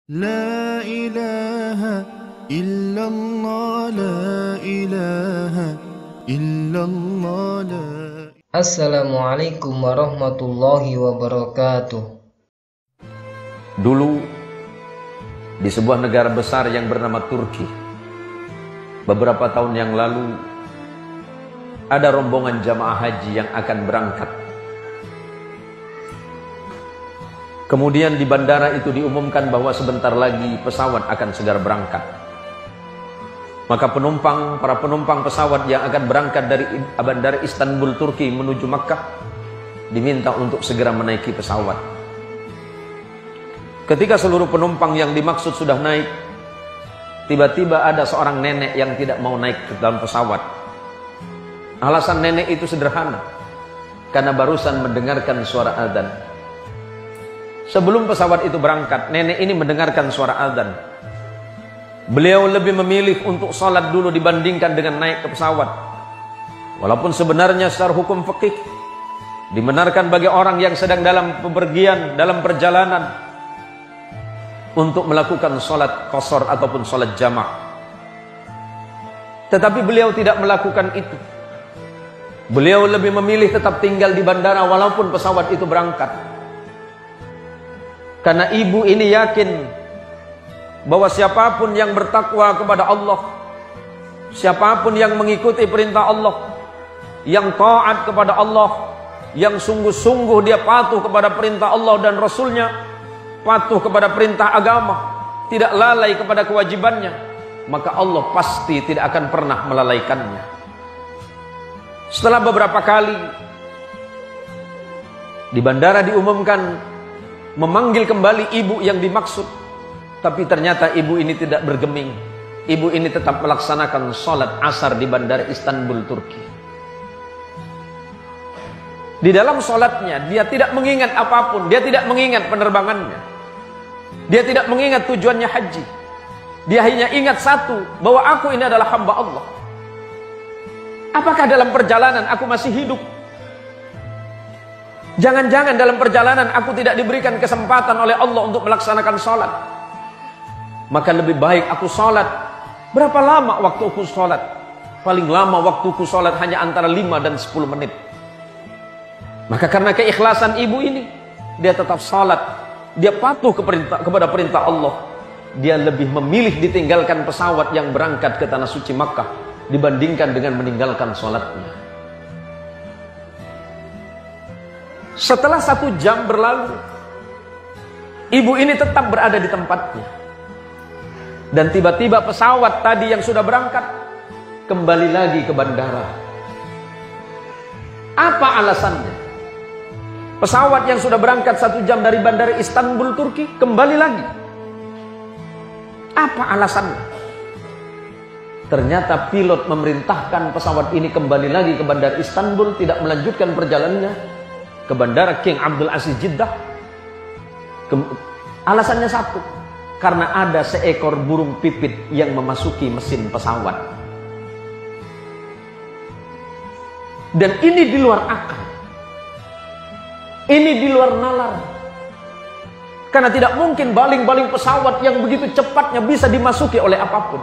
لا إله إلا الله لا إله إلا الله لا. Assalamualaikum warahmatullahi wabarakatuh. Dulu di sebuah negara besar yang bernama Turki, beberapa tahun yang lalu ada rombongan jamaah haji yang akan berangkat. Kemudian di bandara itu diumumkan bahwa sebentar lagi pesawat akan segera berangkat. Maka para penumpang pesawat yang akan berangkat dari bandara Istanbul, Turki menuju Makkah diminta untuk segera menaiki pesawat. Ketika seluruh penumpang yang dimaksud sudah naik, tiba-tiba ada seorang nenek yang tidak mau naik ke dalam pesawat. Alasan nenek itu sederhana, karena barusan mendengarkan suara adzan. Sebelum pesawat itu berangkat, nenek ini mendengarkan suara adzan. Beliau lebih memilih untuk sholat dulu dibandingkan dengan naik ke pesawat. Walaupun sebenarnya secara hukum fikih dibenarkan bagi orang yang sedang dalam bepergian, dalam perjalanan, untuk melakukan sholat qasar ataupun sholat jamak. Tetapi beliau tidak melakukan itu. Beliau lebih memilih tetap tinggal di bandara walaupun pesawat itu berangkat. Karena ibu ini yakin bahwa siapapun yang bertakwa kepada Allah, siapapun yang mengikuti perintah Allah, yang taat kepada Allah, yang sungguh-sungguh dia patuh kepada perintah Allah dan Rasulnya, patuh kepada perintah agama, tidak lalai kepada kewajibannya, maka Allah pasti tidak akan pernah melalaikannya. Setelah beberapa kali di bandara diumumkan memanggil kembali ibu yang dimaksud, tapi ternyata ibu ini tidak bergeming. Ibu ini tetap melaksanakan sholat asar di bandara Istanbul, Turki. Di dalam sholatnya dia tidak mengingat apapun, dia tidak mengingat penerbangannya, dia tidak mengingat tujuannya haji. Dia hanya ingat satu, bahwa aku ini adalah hamba Allah. Apakah dalam perjalanan aku masih hidup? Jangan-jangan dalam perjalanan aku tidak diberikan kesempatan oleh Allah untuk melaksanakan sholat. Maka lebih baik aku sholat. Berapa lama waktu aku sholat? Paling lama waktu aku sholat hanya antara 5 dan 10 menit. Maka karena keikhlasan ibu ini, dia tetap sholat. Dia patuh kepada perintah Allah. Dia lebih memilih ditinggalkan pesawat yang berangkat ke tanah suci Makkah dibandingkan dengan meninggalkan sholatnya. Setelah 1 jam berlalu, ibu ini tetap berada di tempatnya. Dan tiba-tiba pesawat tadi yang sudah berangkat kembali lagi ke bandara. Apa alasannya? Pesawat yang sudah berangkat 1 jam dari bandara Istanbul, Turki kembali lagi. Apa alasannya? Ternyata pilot memerintahkan pesawat ini kembali lagi ke bandara Istanbul, tidak melanjutkan perjalanannya ke bandara King Abdul Aziz Jeddah. Alasannya satu, karena ada seekor burung pipit yang memasuki mesin pesawat. Dan ini di luar akal, ini di luar nalar. Karena tidak mungkin baling-baling pesawat yang begitu cepatnya bisa dimasuki oleh apapun.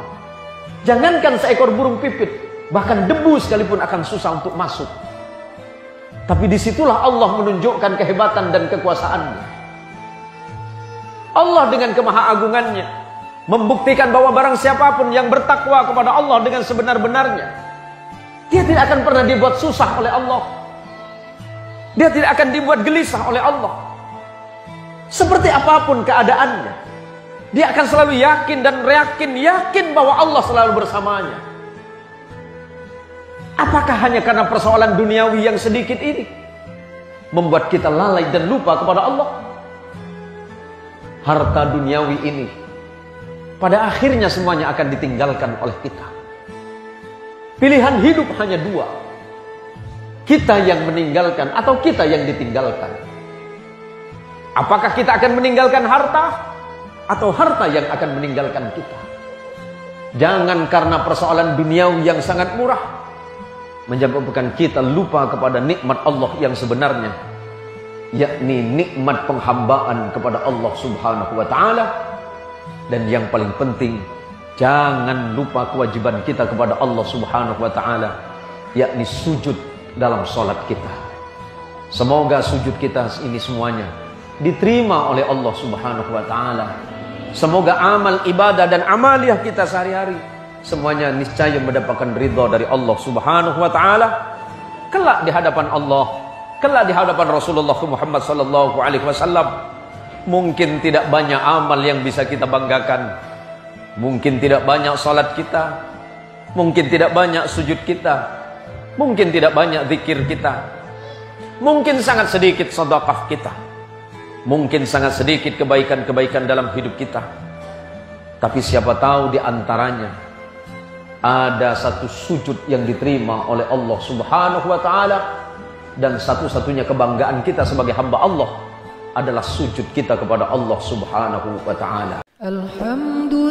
Jangankan seekor burung pipit, bahkan debu sekalipun akan susah untuk masuk. Tapi disitulah Allah menunjukkan kehebatan dan kekuasaannya. Allah dengan kemahaagungannya membuktikan bahwa barang siapapun yang bertakwa kepada Allah dengan sebenar-benarnya, dia tidak akan pernah dibuat susah oleh Allah. Dia tidak akan dibuat gelisah oleh Allah. Seperti apapun keadaannya, dia akan selalu yakin dan yakin bahwa Allah selalu bersamanya. Apakah hanya karena persoalan duniawi yang sedikit ini membuat kita lalai dan lupa kepada Allah? Harta duniawi ini pada akhirnya semuanya akan ditinggalkan oleh kita. Pilihan hidup hanya 2. Kita yang meninggalkan atau kita yang ditinggalkan. Apakah kita akan meninggalkan harta atau harta yang akan meninggalkan kita? Jangan karena persoalan duniawi yang sangat murah menyebabkan kita lupa kepada nikmat Allah yang sebenarnya, yakni nikmat penghambaan kepada Allah Subhanahu wa taala, Dan yang paling penting, jangan lupa kewajiban kita kepada Allah Subhanahu wa taala, yakni sujud dalam sholat kita. Semoga sujud kita ini semuanya diterima oleh Allah Subhanahu wa taala. Semoga amal ibadah dan amaliyah kita sehari-hari semuanya niscaya mendapatkan ridha dari Allah Subhanahu wa taala kelak di hadapan Allah, kelak di hadapan Rasulullah Muhammad sallallahu alaihi wasallam. Mungkin tidak banyak amal yang bisa kita banggakan, mungkin tidak banyak salat kita, mungkin tidak banyak sujud kita, mungkin tidak banyak zikir kita, mungkin sangat sedikit sedekah kita, mungkin sangat sedikit kebaikan-kebaikan dalam hidup kita. Tapi siapa tahu di antaranya ada satu sujud yang diterima oleh Allah Subhanahu wa taala, dan satu-satunya kebanggaan kita sebagai hamba Allah adalah sujud kita kepada Allah Subhanahu wa taala. Alhamdulillah.